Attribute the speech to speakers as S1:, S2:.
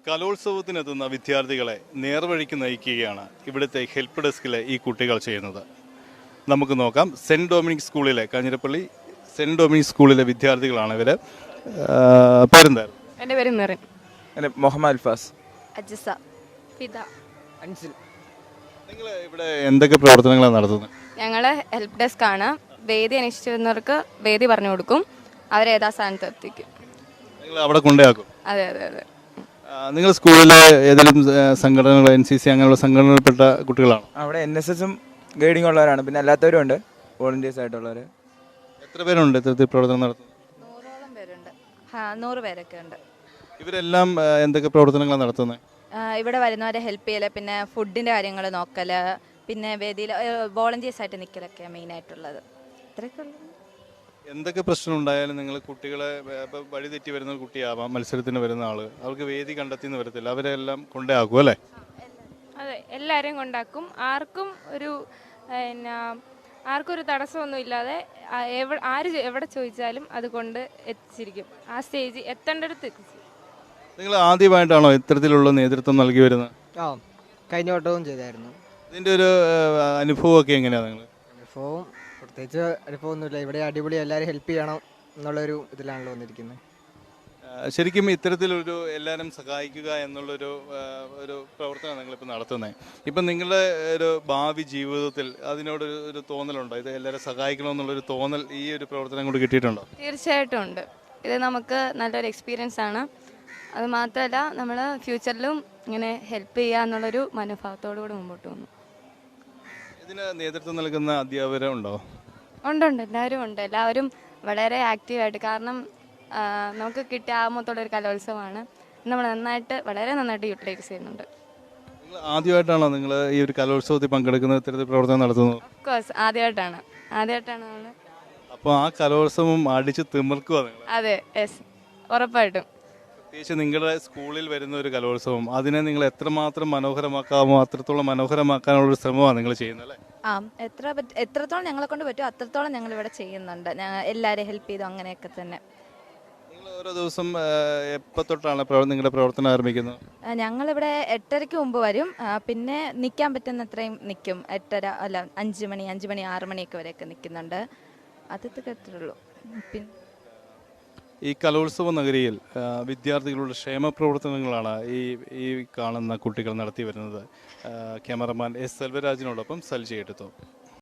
S1: കലോത്സവത്തിനെത്തുന്ന വിദ്യാർത്ഥികളെ നേർവഴിക്ക് നയിക്കുകയാണ് ഇവിടുത്തെ ഹെൽപ്പ് ഡെസ്കിലെ ഈ കുട്ടികൾ ചെയ്യുന്നത്. നമുക്ക് നോക്കാം. സെൻറ്റ് ഡൊമിനിക് സ്കൂളിലെ കാഞ്ഞിരപ്പള്ളി സെൻറ്റ് ഡൊമിനിക് സ്കൂളിലെ വിദ്യാർത്ഥികളാണ് ഇവർ. പേരെന്തായിരുന്നു?
S2: എൻ്റെ പേര് മെറിൻ.
S3: എൻ്റെ മുഹമ്മദ് അൽഫാസ്.
S2: അജിസ. ഫിദ.
S4: അൻസിൽ.
S1: നിങ്ങൾ ഇവിടെ എന്തൊക്കെ പ്രവർത്തനങ്ങളാണ് നടത്തുന്നത്?
S2: ഞങ്ങൾ ഹെൽപ്പ് ഡെസ്ക് ആണ്. വേദി അന്വേഷിച്ചിരുന്നവർക്ക് വേദി പറഞ്ഞു കൊടുക്കും, അവരേതാ സ്ഥാനത്ത് എത്തിക്കും.
S1: നിങ്ങൾ അവിടെ കൊണ്ടുപോയാക്കും?
S2: അതെ അതെ അതെ.
S1: നിങ്ങൾ സ്കൂളിലെ ഏതെങ്കിലും സംഘടനകൾ, NCC അങ്ങനെയുള്ള സംഘടനയിൽപ്പെട്ട കുട്ടികളാണ്?
S3: അവിടെ NSSും ഗൈഡിങ് ഉള്ളവരാണ്, പിന്നെ അല്ലാത്തവരും ഉണ്ട്, വോളണ്ടിയേഴ്സ് ആയിട്ടുള്ളവർ.
S1: എത്ര പേരുണ്ട് ഇത്തരത്തിൽ പ്രവർത്തനം നടത്തുന്നത്?
S2: 100ഓളം പേരുണ്ട്. 100 പേരൊക്കെ ഉണ്ട്.
S1: ഇവരെല്ലാം എന്തൊക്കെ പ്രവർത്തനങ്ങളാണ് നടത്തുന്നത്?
S2: ഇവിടെ വരുന്നവരെ ഹെൽപ്പ് ചെയ്യൽ, പിന്നെ ഫുഡിൻ്റെ കാര്യങ്ങൾ നോക്കൽ, പിന്നെ വേദിയിൽ വോളണ്ടിയേഴ്സ് ആയിട്ട് നിൽക്കലൊക്കെ മെയിനായിട്ടുള്ളത്. ഇത്രയൊക്കെ ഉള്ളൂ.
S1: എന്തൊക്കെ പ്രശ്നം ഉണ്ടായാലും നിങ്ങൾ കുട്ടികളെ, വഴി തെറ്റി വരുന്ന കുട്ടിയാവാം, മത്സരത്തിന് വരുന്ന ആൾ, അവർക്ക് വേദി കണ്ടെത്തിന്ന് വരത്തില്ല, അവരെല്ലാം കൊണ്ടാക്കും അല്ലേ?
S5: അതെ, എല്ലാവരെയും കൊണ്ടാക്കും. ആർക്കും ഒരു തടസ്സമൊന്നും ഇല്ലാതെ ആര് എവിടെ ചോദിച്ചാലും അതുകൊണ്ട് എത്തിച്ചിരിക്കും. ആ സ്റ്റേജ് എത്തേണ്ടടുത്ത് എത്തിച്ചു.
S1: നിങ്ങൾ ആദ്യമായിട്ടാണോ ഇത്തരത്തിലുള്ള നേതൃത്വം നൽകി വരുന്നത്?
S4: കഴിഞ്ഞ വട്ടവും ചെയ്തായിരുന്നു.
S1: ഇതിൻ്റെ ഒരു അനുഭവമൊക്കെ എങ്ങനെയാണ്? നിങ്ങൾ
S4: അനുഭവം പ്രത്യേകിച്ച് അനുഭവമൊന്നുമില്ല. ഇവിടെ അടിപൊളി, എല്ലാവരും ഹെൽപ്പ് ചെയ്യണം എന്നുള്ളൊരു ഇതിലാണല്ലോ വന്നിരിക്കുന്നത്.
S1: ശരിക്കും ഇത്തരത്തിലൊരു എല്ലാവരും സഹായിക്കുക എന്നുള്ളൊരു പ്രവർത്തനം നിങ്ങളിപ്പോൾ നടത്തുന്നത്. ഇപ്പം നിങ്ങളുടെ ഒരു ഭാവി ജീവിതത്തിൽ അതിനോടൊരു തോന്നലുണ്ടോ? ഇത് എല്ലാവരും സഹായിക്കണമെന്നുള്ളൊരു തോന്നൽ ഈ ഒരു പ്രവർത്തനം കൊണ്ട് കിട്ടിയിട്ടുണ്ടോ?
S2: തീർച്ചയായിട്ടും ഉണ്ട്. ഇത് നമുക്ക് നല്ലൊരു എക്സ്പീരിയൻസ് ആണ്. അത് മാത്രമല്ല, നമ്മൾ ഫ്യൂച്ചറിലും ഇങ്ങനെ ഹെൽപ്പ് ചെയ്യുക എന്നുള്ളൊരു മനോഭാവത്തോടു കൂടി മുമ്പോട്ട് പോകുന്നു.
S1: ഇതിന് നേതൃത്വം നൽകുന്ന അധ്യാപകരുണ്ടോ?
S2: ഉണ്ട്, എല്ലാവരും ഉണ്ട്. എല്ലാവരും വളരെ ആക്റ്റീവായിട്ട്, കാരണം നമുക്ക് കിട്ടിയ ആമത്തുള്ളൊരു കലോത്സവമാണ്. നമ്മൾ വളരെ നന്നായിട്ട് യൂട്ടിലൈസ് ചെയ്യുന്നുണ്ട്.
S1: നിങ്ങൾ ആദ്യമായിട്ടാണോ നിങ്ങൾ ഈ ഒരു കലോത്സവത്തിൽ പങ്കെടുക്കുന്ന ഇത്തരത്തിൽ പ്രവർത്തനം നടത്തുന്നത്?
S2: ഓഫ് കോഴ്സ് ആദ്യമായിട്ടാണ് നമ്മൾ.
S1: അപ്പോൾ ആ കലോത്സവം അടിച്ച് തിമിർക്കുക നിങ്ങൾ?
S2: അതെ, യെസ്, ഉറപ്പായിട്ടും.
S1: പ്രത്യേകിച്ച് നിങ്ങളുടെ സ്കൂളിൽ വരുന്ന ഒരു കലോത്സവം, അതിനെ നിങ്ങൾ എത്രമാത്രം മനോഹരമാക്കാമോ അത്രത്തോളം മനോഹരമാക്കാനുള്ളൊരു ശ്രമമാണ് നിങ്ങൾ ചെയ്യുന്നത് അല്ലേ?
S2: എത്രത്തോളം ഞങ്ങളെ കൊണ്ട് പറ്റുമോ അത്രത്തോളം ഞങ്ങൾ ഇവിടെ ചെയ്യുന്നുണ്ട്. എല്ലാവരെയും ഹെൽപ്പ് ചെയ്തു, അങ്ങനെയൊക്കെ തന്നെ.
S1: നിങ്ങൾ ഓരോ ദിവസം എപ്പോൾ തൊട്ടാണ് നിങ്ങളുടെ പ്രവർത്തനം ആരംഭിക്കുന്നത്?
S2: ഞങ്ങളിവിടെ 8:30 മുമ്പ് വരും. പിന്നെ നിൽക്കാൻ പറ്റുന്ന അത്രയും നിൽക്കും. 8:30 അല്ല 5 മണി 6 മണിയൊക്കെ വരെയൊക്കെ നിൽക്കുന്നുണ്ട്. അതൊക്കെ അത്രേ ഉള്ളൂ. പിന്നെ
S1: ഈ കലോത്സവ നഗരിയിൽ വിദ്യാർത്ഥികളുടെ ക്ഷേമ പ്രവർത്തനങ്ങളാണ് ഈ കാണുന്ന കുട്ടികൾ നടത്തി വരുന്നത്. Cameraman S. സെൽവരാജിനോടൊപ്പം സൽജി എടുത്തു.